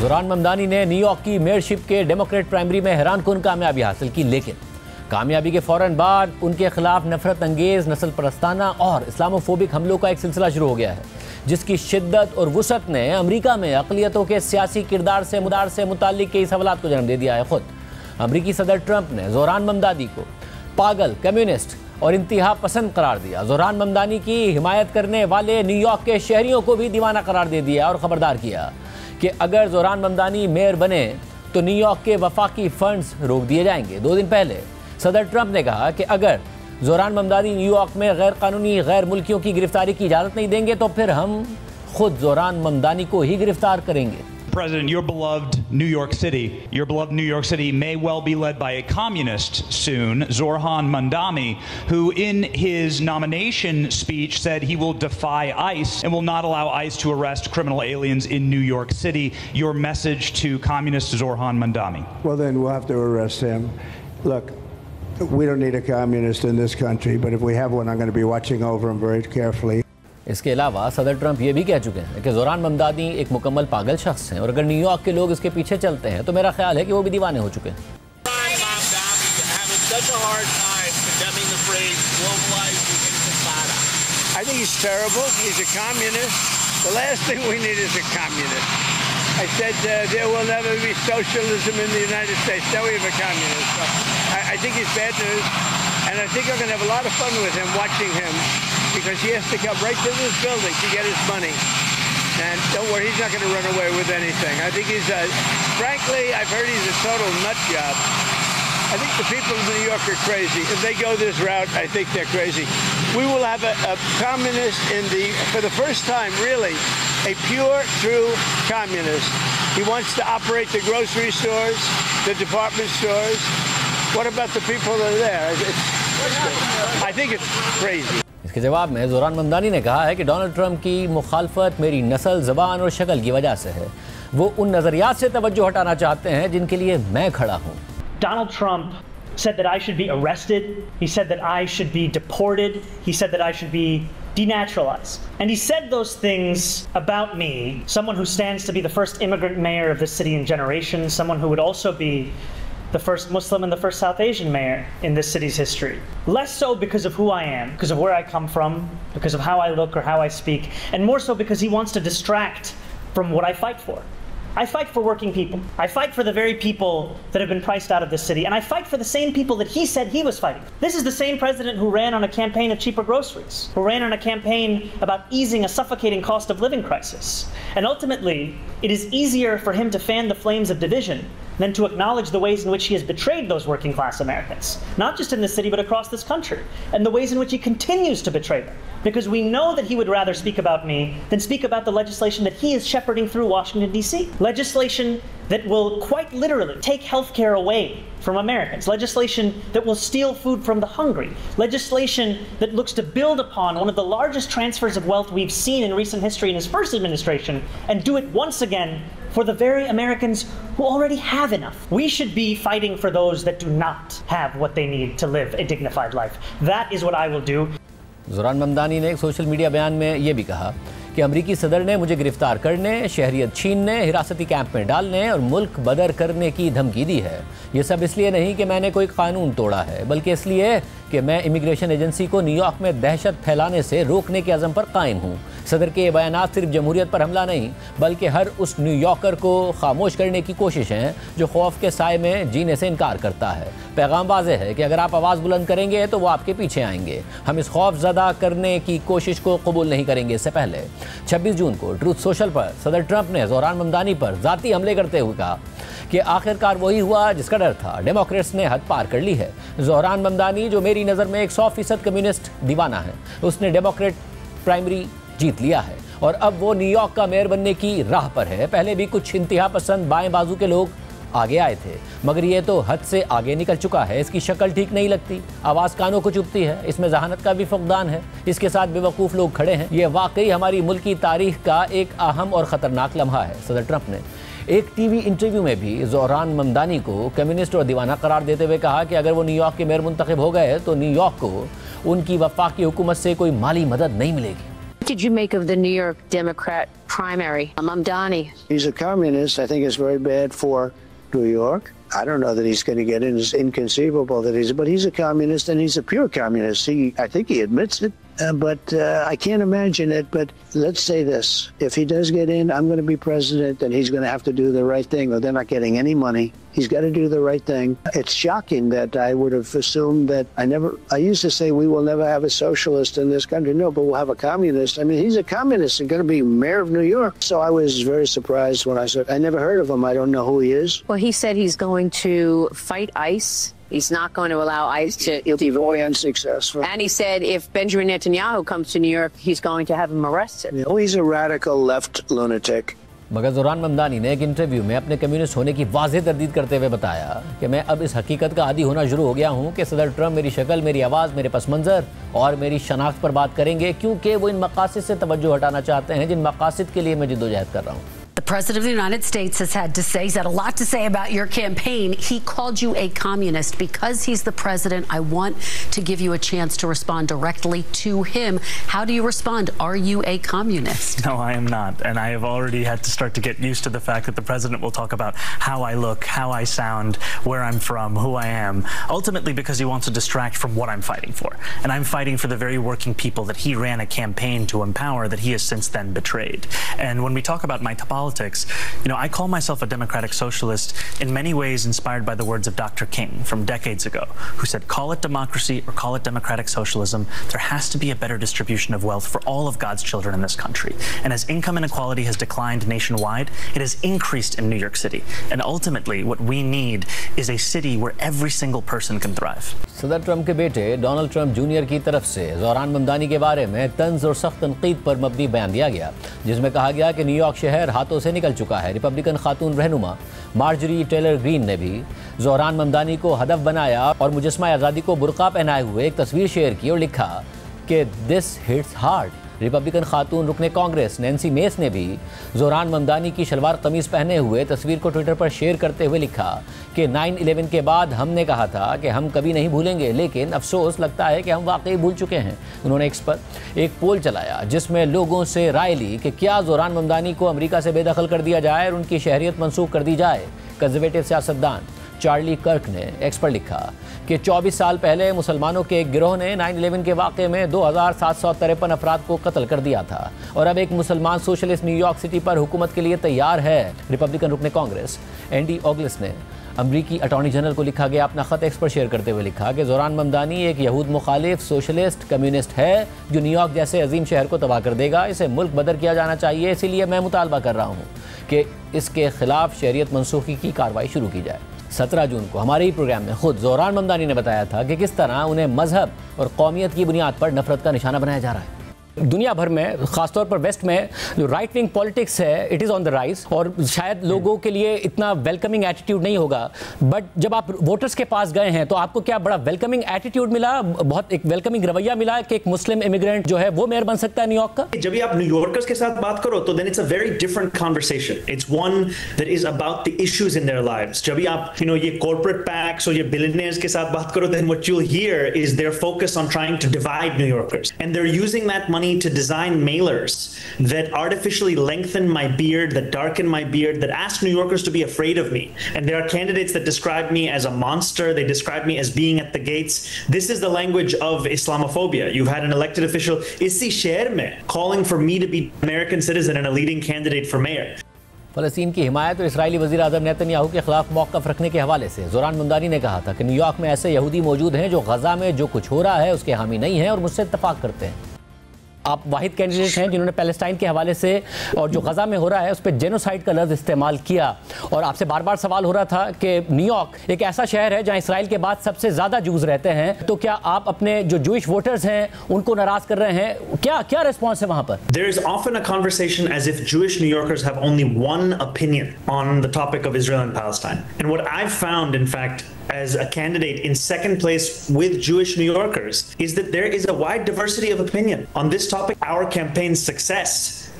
जोरान ममदानी ने न्यूयॉर्क की मेयरशिप के डेमोक्रेट प्राइमरी में हैरानकुन कामयाबी हासिल की, लेकिन कामयाबी के फौरन बाद उनके खिलाफ नफरत अंगेज, नस्ल परस्ताना और इस्लामोफोबिक हमलों का एक सिलसिला शुरू हो गया है, जिसकी शिद्दत और वुसअत ने अमेरिका में अक़लियतों के सियासी किरदार से मुदार से मुताल्लिक कई सवालात को जन्म दे दिया है। खुद अमेरिकी सदर ट्रंप ने जोरान ममदानी को पागल, कम्युनिस्ट और इंतहा पसंद करार दिया। जोरान ममदानी की हिमायत करने वाले न्यूयॉर्क के शहरियों को भी दीवाना करार दे दिया और ख़बरदार किया कि अगर जोरान ममदानी मेयर बने तो न्यूयॉर्क के वफाकी फंड्स रोक दिए जाएंगे। 2 दिन पहले सदर ट्रंप ने कहा कि अगर जोरान ममदानी न्यूयॉर्क में गैर कानूनी गैर मुल्कियों की गिरफ्तारी की इजाज़त नहीं देंगे तो फिर हम खुद जोरान ममदानी को ही गिरफ्तार करेंगे। President, your beloved New York City may well be led by a communist soon, Zoran Mamdani, who in his nomination speech said he will defy ICE and will not allow ICE to arrest criminal aliens in New York City. Your message to communist Zoran Mamdani? Well, then we'll have to arrest him. Look, we don't need a communist in this country, but if we have one, I'm going to be watching over him very carefully. इसके अलावा सदर Trump ये भी कह चुके हैं कि जोरान ममदानी एक मुकम्मल पागल शख्स हैं और अगर न्यूयॉर्क के लोग इसके पीछे चलते हैं तो मेरा ख्याल है कि वो भी दीवाने हो चुके हैं। I think he's terrible. He's a communist. The last thing we need is a communist. I said there will never be socialism in the United States. Now we have a communist. So I think he's bad news, and I think I'm going to have a lot of fun with him, watching him, because he has to come right to this building to get his money. And don't worry, he's not going to run away with anything. I think he's, frankly, I've heard he's a total nut job. I think the people of New York are crazy. If they go this route, I think they're crazy. We will have a communist for the first time, really, a pure, true communist. He wants to operate the grocery stores, the department stores. What about the people that are there? I think it's crazy. इसके जवाब में जोरान ममदानी ने कहा है कि Donald Trump की मुखालफत मेरी नस्ल, ज़बान और शक्ल की वजह से है। वो उन नज़रियात से तवज्जो हटाना चाहते हैं जिनके लिए मैं खड़ा हूँ। Donald Trump said that I should be arrested. He said that I should be deported. He said that I should be denaturalized. And he said those things about me, someone who stands to be the first immigrant mayor of this city in generations, someone who would also be the first Muslim and the first South Asian mayor in this city's history. Less so because of who I am, because of where I come from, because of how I look or how I speak, and more so because he wants to distract from what I fight for. I fight for working people. I fight for the very people that have been priced out of this city, and I fight for the same people that he said he was fighting. This is the same president who ran on a campaign of cheaper groceries, who ran on a campaign about easing a suffocating cost of living crisis. And ultimately, it is easier for him to fan the flames of division than to acknowledge the ways in which he has betrayed those working class Americans, not just in this city, but across this country, and the ways in which he continues to betray them. Because we know that he would rather speak about me than speak about the legislation that he is shepherding through Washington, D.C. Legislation that will quite literally take health care away from Americans. Legislation that will steal food from the hungry. Legislation that looks to build upon one of the largest transfers of wealth we've seen in recent history in his first administration and do it once again for the very Americans who already have enough. We should be fighting for those that do not have what they need to live a dignified life. That is what I will do. जोरान ममदानी ने एक social media बयान में ये भी कहा कि अमरीकी सदर ने मुझे गिरफ्तार करने, शहरियत छीनने, हिरासती कैंप में डालने और मुल्क बदर करने की धमकी दी है। ये सब इसलिए नहीं कि मैंने कोई कानून तोड़ा है, बल्कि इसलिए कि मैं इमिग्रेशन एजेंसी को न्यूयॉर्क में दहशत फैलाने से रोकने के अज़म पर कायम हूँ। सदर के ये बयानात सिर्फ जमहूरियत पर हमला नहीं, बल्कि हर उस न्यूयॉर्कर को खामोश करने की कोशिश है जो खौफ के साए में जीने से इनकार करता है। पैगाम वाज़ेह है कि अगर आप आवाज़ बुलंद करेंगे तो वो आपके पीछे आएंगे। हम इस खौफ ज़दा करने की कोशिश को कबूल नहीं करेंगे। इससे पहले 26 जून को ट्रूथ सोशल पर सदर ट्रंप ने जोरान ममदानी पर ज़ाती हमले करते हुए कहा कि आखिरकार वही हुआ जिसका डर था। डेमोक्रेट्स ने हद पार कर ली है। जोरान ममदानी, जो मेरी नज़र में एक 100% कम्युनिस्ट दीवाना है, उसने डेमोक्रेट प्राइमरी जीत लिया है और अब वो न्यूयॉर्क का मेयर बनने की राह पर है। पहले भी कुछ इंतहा पसंद बाएं बाजू के लोग आगे आए थे, मगर ये तो हद से आगे निकल चुका है। इसकी शक्ल ठीक नहीं लगती, आवाज़ कानों को चुभती है, इसमें जहानत का भी फुकदान है, इसके साथ बेवकूफ़ लोग खड़े हैं। ये वाकई हमारी मुल्क की तारीख का एक अहम और ख़तरनाक लम्हा है। सदर ट्रंप ने एक टीवी इंटरव्यू में भी जोरान ममदानी को कम्युनिस्ट और दीवाना करार देते हुए कहा कि अगर वो न्यूयॉर्क के मेयर मुंतखब हो गए तो न्यूयॉर्क को उनकी वफाकी हुकूमत से कोई माली मदद नहीं मिलेगी। did you make of the New York Democrat primary? Mamdani. He's a communist. I think it's very bad for New York. I don't know that he's going to get in. It's inconceivable that but he's a communist, and he's a pure communist. I think he admits it, but I can't imagine it. But let's say this. If he does get in, I'm going to be president, and he's going to have to do the right thing, or they're not getting any money. He's got to do the right thing. It's shocking that I would have assumed that I used to say we will never have a socialist in this country. No, but we'll have a communist. I mean, he's a communist and going to be mayor of New York. So I was very surprised when I said, I never heard of him. I don't know who he is. Well, he said he's going to fight ICE. He's not going to allow ICE to... He'll be very unsuccessful. And he said if Benjamin Netanyahu comes to New York, he's going to have him arrested. Oh, he's a radical left lunatic. मगर ज़ोहरान ममदानी ने एक interview में अपने communist होने की वाज़ेह तरदीद करते हुए बताया कि मैं अब इस हकीकत का आदी होना शुरू हो गया हूं कि सदर ट्रंप मेरी शक्ल, मेरी आवाज़, मेरे पस मंज़र और मेरी शनाख्त पर बात करेंगे, क्योंकि वो इन मकासद से तवज्जो हटाना चाहते हैं जिन मकासद के लिए मैं जिद्दोजहद कर रहा हूं। The President of the United States has had a lot to say about your campaign. He called you a communist. Because he's the president, I want to give you a chance to respond directly to him. How do you respond? Are you a communist? No, I am not. And I have already had to start to get used to the fact that the president will talk about how I look, how I sound, where I'm from, who I am, ultimately because he wants to distract from what I'm fighting for. And I'm fighting for the very working people that he ran a campaign to empower that he has since then betrayed. And when we talk about my politics, I call myself a democratic socialist in many ways inspired by the words of Dr. King from decades ago, who said, call it democracy or call it democratic socialism, there has to be a better distribution of wealth for all of God's children in this country. And as income inequality has declined nationwide, it has increased in New York City. And ultimately, what we need is a city where every single person can thrive. सदर Trump के बेटे Donald Trump junior की तरफ से ज़ोहरान ममदानी के बारे में तंज और सख्त तनकीद पर मबनी बयान दिया गया, जिसमें कहा गया कि न्यूयॉर्क शहर हाथों से निकल चुका है। रिपब्लिकन खातून रहनुमा मार्जरी टेलर ग्रीन ने भी ज़ोहरान ममदानी को हदफ बनाया और मुजस्मा आज़ादी को बुर्का पहनाए हुए एक तस्वीर शेयर की और लिखा कि दिस हिट्स हार्ड। रिपब्लिकन खातून रुकने कांग्रेस नैन्सी मेस ने भी ज़ोहरान ममदानी की शलवार कमीज़ पहने हुए तस्वीर को ट्विटर पर शेयर करते हुए लिखा कि 9/11 के बाद हमने कहा था कि हम कभी नहीं भूलेंगे, लेकिन अफसोस लगता है कि हम वाकई भूल चुके हैं। उन्होंने एक्स पर एक पोल चलाया जिसमें लोगों से राय ली कि क्या ज़ोहरान ममदानी को अमेरिका से बेदखल कर दिया जाए और उनकी शहरियत मनसूख कर दी जाए। कंजर्वेटिव सियासतदान चार्ली कर्क ने एक्स पर लिखा कि 24 साल पहले मुसलमानों के एक गिरोह ने 9/11 के वाक़े में 2753 अफराद को कत्ल कर दिया था और अब एक मुसलमान सोशलिस्ट न्यूयॉर्क सिटी पर हुकूमत के लिए तैयार है। रिपब्लिकन रुकने कांग्रेस एंडी ऑगलिस ने अमरीकी अटॉर्नी जनरल को लिखा गया अपना ख़त एक्स पर शेयर करते हुए लिखा कि ज़ोहरान ममदानी एक यहूद मुखालिफ सोशलिस्ट कम्युनिस्ट है जो न्यूयॉर्क जैसे अजीम शहर को तबाह कर देगा। इसे मुल्क बदर किया जाना चाहिए, इसीलिए मैं मुतालबा कर रहा हूँ कि इसके खिलाफ शहरियत मनसूखी की कार्रवाई शुरू की जाए। 17 जून को हमारे ही प्रोग्राम में खुद ज़ोहरान ममदानी ने बताया था कि किस तरह उन्हें मजहब और कौमियत की बुनियाद पर नफरत का निशाना बनाया जा रहा है। दुनिया भर में खासतौर पर वेस्ट में जो राइट विंग पॉलिटिक्स है it is on the rise और शायद लोगों के लिए इतना वेलकमिंग एटीट्यूड नहीं होगा, बट जब आप वोटर्स के पास गए हैं तो आपको क्या बड़ा वेलकमिंग एटीट्यूड मिला, बहुत एक वेलकमिंग रवैया मिला कि एक मुस्लिम इमिग्रेंट जो है वो मेयर बन सकता है न्यूयॉर्क का? जब भी आप न्यूयॉर्कर्स के साथ बात करो तो then it's a very different conversation. It's one that is about the issues in their lives. जब भी आप ये कॉर्पोरेट पैक्स और ये बिलियनियर्स के साथ बात करो then what you will hear is their focus on trying to divide New Yorkers and they are using that money to design mailers that artificially lengthen my beard, that darken my beard, that ask New Yorkers to be afraid of me. And there are candidates that describe me as a monster. They describe me as being at the gates. This is the language of Islamophobia. You've had an elected official इसी शहर में calling for me to be an American citizen and a leading candidate for mayor. फ़लस्तीन की हिमायत और Israeli वज़ीर आज़म Netanyahu के खिलाफ मौक़िफ़ रखने के हवाले से ज़ोहरान ममदानी ने कहा था कि न्यूयॉर्क में ऐसे यहूदी मौजूद हैं जो गज़ा में जो कुछ हो रहा है उसके हामी नहीं हैं और मुझसे इत्तफ़ाक़ करते हैं। आप वाहिद कैंडिडेट हैं जिन्होंने पैलेस्टाइन के हवाले से और जो गज़ा में हो रहा है उस पर जेनोसाइड का लफ्ज़ इस्तेमाल किया और आपसे बार बार सवाल हो रहा था कि न्यूयॉर्क एक ऐसा शहर है जहां इसराइल के बाद सबसे ज़्यादा जूस रहते हैं, तो क्या आप अपने जो जूइश वोटर्स हैं उनको नाराज़ कर रहे हैं? क्या रिस्पॉन्स है वहां पर? There is often a conversation as if Jewish New Yorkers have only one opinion on the topic of Israel and Palestine. And what I've found, in fact, as a candidate in second place with Jewish New Yorkers is that there is a wide diversity of opinion on this topic. Our campaign's success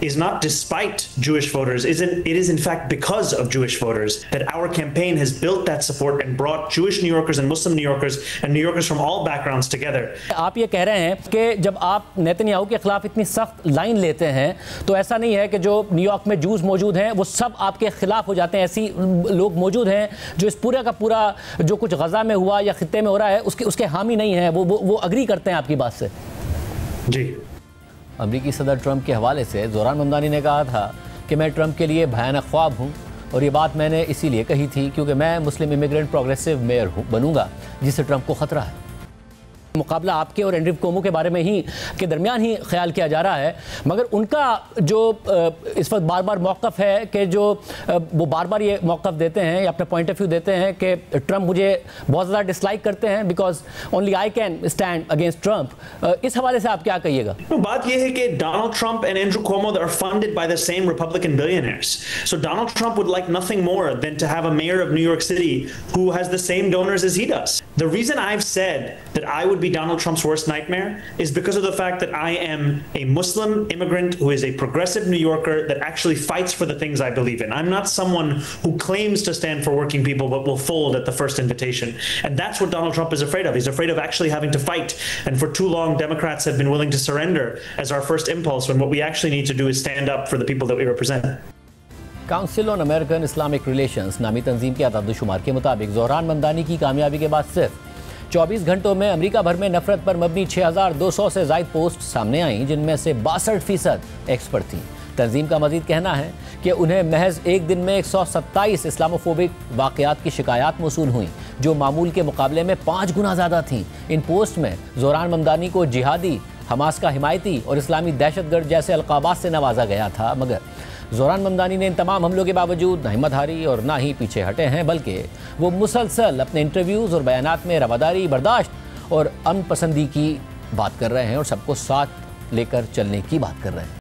is not despite Jewish voters. It is in fact because of Jewish voters that our campaign has built that support and brought Jewish New Yorkers and Muslim New Yorkers and New Yorkers from all backgrounds together. आप ये कह रहे हैं कि जब आप Netanyahu के खिलाफ इतनी सख्त लाइन लेते हैं तो ऐसा नहीं है कि जो न्यूयॉर्क में जूस मौजूद हैं वो सब आपके खिलाफ हो जाते हैं। ऐसी लोग मौजूद हैं जो इस पूरे का पूरा जो कुछ गजा में हुआ या खित्ते में हो रहा है उसके हामी नहीं है, वो अग्री करते हैं आपकी बात से। जी। अमेरिकी सदर ट्रंप के हवाले से जोरान ममदानी ने कहा था कि मैं ट्रंप के लिए भयानक ख्वाब हूं और ये बात मैंने इसीलिए कही थी क्योंकि मैं मुस्लिम इमिग्रेंट प्रोग्रेसिव मेयर बनूंगा जिससे ट्रंप को खतरा है। मुकाबला आपके और एंड्रू कोमो के बारे में ही के दरमियान ही ख्याल किया जा रहा है, मगर उनका जो इस वक्त बार बार मौक़िफ़ है कि जो वो बार बार ये मौक़िफ़ देते हैं या अपना पॉइंट ऑफ व्यू देते हैं कि ट्रंप मुझे बहुत ज़्यादा डिसलाइक करते हैं because only I can stand against Trump. इस हवाले से आप क्या कहिएगा? बात यह है कि Donald Trump and Andrew Cuomo are funded by the same Republican billionaires, so Donald Trump would like nothing more than to have a mayor of New York city who has the same donors as he does. The reason I have said that I would be Donald Trump's worst nightmare is because of the fact that I am a Muslim immigrant who is a progressive New Yorker that actually fights for the things I believe in. I'm not someone who claims to stand for working people but will fold at the first invitation. And that's what Donald Trump is afraid of. He's afraid of actually having to fight. And for too long, Democrats have been willing to surrender as our first impulse when what we actually need to do is stand up for the people that we represent. Council on American Islamic relations नामी तंजीम के अददुशुमार के मुताबिक जोरान ममदानी की कामयाबी के बाद सिर्फ 24 घंटों में अमेरिका भर में नफरत पर मबनी 6,200 से ज़ायद पोस्ट सामने आईं, जिनमें से 62% एक्स पर थीं। तंजीम का मजीद कहना है कि उन्हें महज एक दिन में 127 इस्लामोफोबिक वाक़यात की शिकायत मौसूल हुई, जो मामूल के मुकाबले में 5 गुना ज़्यादा थीं। इन पोस्ट में जोरान ममदानी को जिहादी, हमास का हिमायती और इस्लामी दहशतगर्द जैसे अलक़ाबात से नवाजा गया था, मगर जोरान ममदानी ने इन तमाम हमलों के बावजूद न हिम्मत हारी और ना ही पीछे हटे हैं, बल्कि वो मुसलसल अपने इंटरव्यूज़ और बयानात में रवादारी, बर्दाश्त और अमन पसंदी की बात कर रहे हैं और सबको साथ लेकर चलने की बात कर रहे हैं।